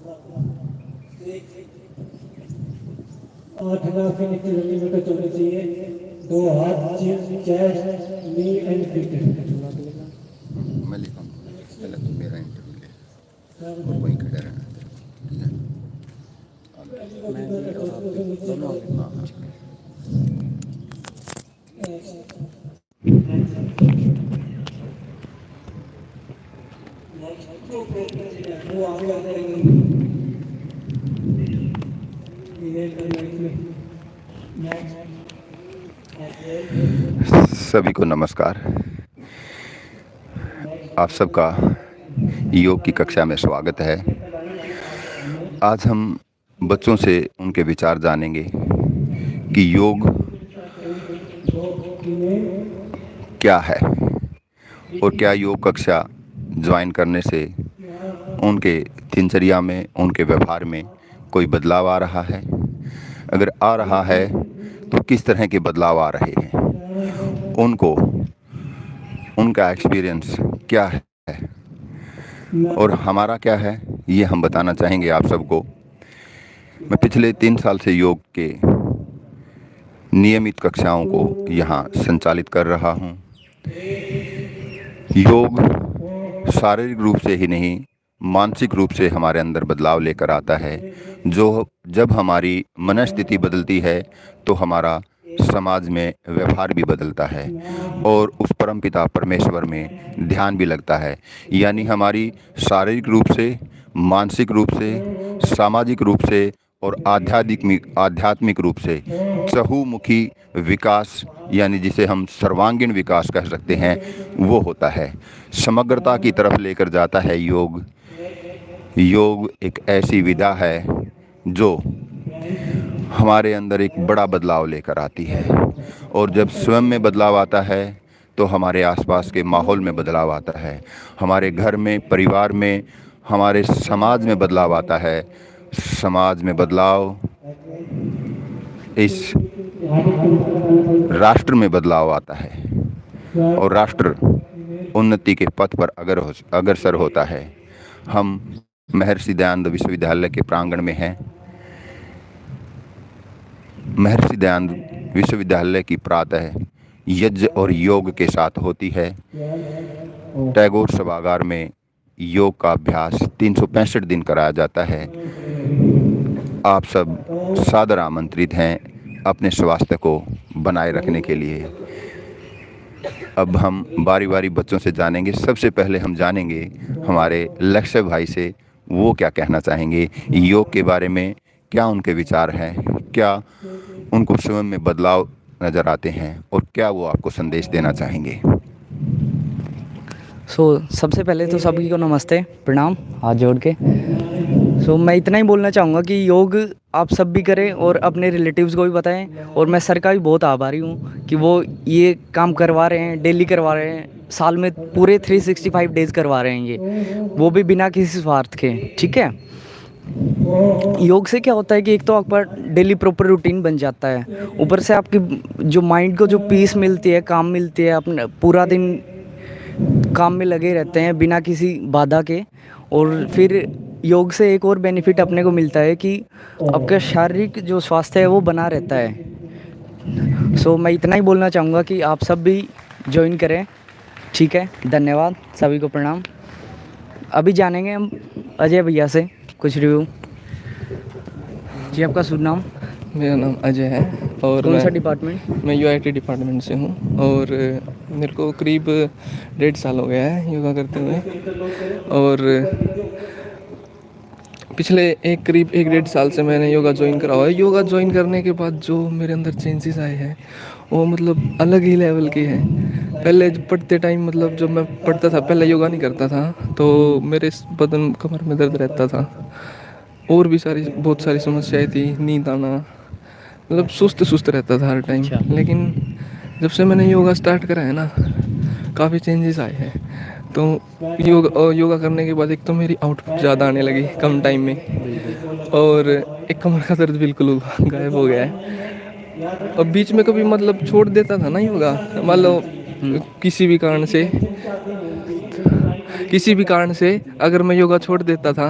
8 के नीचे सेंटीमीटर चलने चाहिए। 2 हाथ चेस्ट नी एंड फीट। मैं लिखाऊंगा पहले तो मेरा इंटरव्यू ले और वहीं खड़े रहना है, ठीक है? मैं भी और आप भी दोनों आगे। हाँ हाँ। वो आगे आ जाएंगे। सभी को नमस्कार। आप सबका योग की कक्षा में स्वागत है। आज हम बच्चों से उनके विचार जानेंगे कि योग क्या है और क्या योग कक्षा ज्वाइन करने से उनके दिनचर्या में, उनके व्यवहार में कोई बदलाव आ रहा है। अगर आ रहा है तो किस तरह के बदलाव आ रहे हैं, उनको उनका एक्सपीरियंस क्या है और हमारा क्या है, ये हम बताना चाहेंगे आप सबको। मैं पिछले 3 साल से योग के नियमित कक्षाओं को यहाँ संचालित कर रहा हूँ। योग शारीरिक रूप से ही नहीं, मानसिक रूप से हमारे अंदर बदलाव लेकर आता है। जब हमारी मनस्थिति बदलती है तो हमारा समाज में व्यवहार भी बदलता है और उस परमपिता परमेश्वर में ध्यान भी लगता है। यानी हमारी शारीरिक रूप से, मानसिक रूप से, सामाजिक रूप से और आध्यात्मिक रूप से चहुमुखी विकास, यानी जिसे हम सर्वांगीण विकास कह सकते हैं, वो होता है। समग्रता की तरफ लेकर जाता है योग। योग एक ऐसी विधा है जो हमारे अंदर एक बड़ा बदलाव लेकर आती है और जब स्वयं में बदलाव आता है तो हमारे आसपास के माहौल में बदलाव आता है, हमारे घर में, परिवार में, हमारे समाज में बदलाव आता है। समाज में बदलाव, इस राष्ट्र में बदलाव आता है और राष्ट्र उन्नति के पथ पर अग्रसर होता है। हम महर्षि दयानंद विश्वविद्यालय के प्रांगण में हैं। महर्षि दयानंद विश्वविद्यालय की प्रातः यज्ञ और योग के साथ होती है। टैगोर सभागार में योग का अभ्यास 365 दिन कराया जाता है। आप सब सादर आमंत्रित हैं अपने स्वास्थ्य को बनाए रखने के लिए। अब हम बारी बारी बच्चों से जानेंगे। सबसे पहले हम जानेंगे हमारे लक्ष्य भाई से, वो क्या कहना चाहेंगे योग के बारे में, क्या उनके विचार हैं, क्या उनको स्वयं में बदलाव नज़र आते हैं और क्या वो आपको संदेश देना चाहेंगे। सबसे पहले तो सभी को नमस्ते, प्रणाम, हाथ जोड़ के। मैं इतना ही बोलना चाहूँगा कि योग आप सब भी करें और अपने रिलेटिव्स को भी बताएं। और मैं सर का भी बहुत आभारी हूँ कि वो ये काम करवा रहे हैं, डेली करवा रहे हैं, साल में पूरे 365 डेज़ करवा रहे हैं ये, वो भी बिना किसी स्वार्थ के। ठीक है, योग से क्या होता है कि एक तो आपका डेली प्रॉपर रूटीन बन जाता है, ऊपर से आपकी जो माइंड को जो पीस मिलती है, काम मिलती है, अपने पूरा दिन काम में लगे रहते हैं बिना किसी बाधा के। और फिर योग से एक और बेनिफिट अपने को मिलता है कि आपका शारीरिक जो स्वास्थ्य है वो बना रहता है। मैं इतना ही बोलना चाहूँगा कि आप सब भी ज्वाइन करें। ठीक है, धन्यवाद, सभी को प्रणाम। अभी जानेंगे हम अजय भैया से कुछ रिव्यू। जी, आपका शुभ नाम? मेरा नाम अजय है और कौन सा डिपार्टमेंट? मैं यूआईटी डिपार्टमेंट से हूँ और मेरे को करीब 1.5 साल हो गया है योगा करते हुए। और पिछले करीब 1-1.5 साल से मैंने योगा ज्वाइन करा हुआ है। योगा ज्वाइन करने के बाद जो मेरे अंदर चेंजेस आए हैं वो मतलब अलग ही लेवल के हैं। पहले पढ़ते टाइम, मतलब जब मैं पढ़ता था, पहले योगा नहीं करता था तो मेरे बदन, कमर में दर्द रहता था और भी बहुत सारी समस्याएं थी, नींद आना, मतलब सुस्त रहता था हर टाइम। लेकिन जब से मैंने योगा स्टार्ट करा है ना, काफ़ी चेंजेस आए हैं। तो योगा करने के बाद एक तो मेरी आउटपुट ज़्यादा आने लगी कम टाइम में, और एक कमर का दर्द बिल्कुल गायब हो गया है। अब बीच में कभी मतलब छोड़ देता था ना योगा, मान लो किसी भी कारण से अगर मैं योगा छोड़ देता था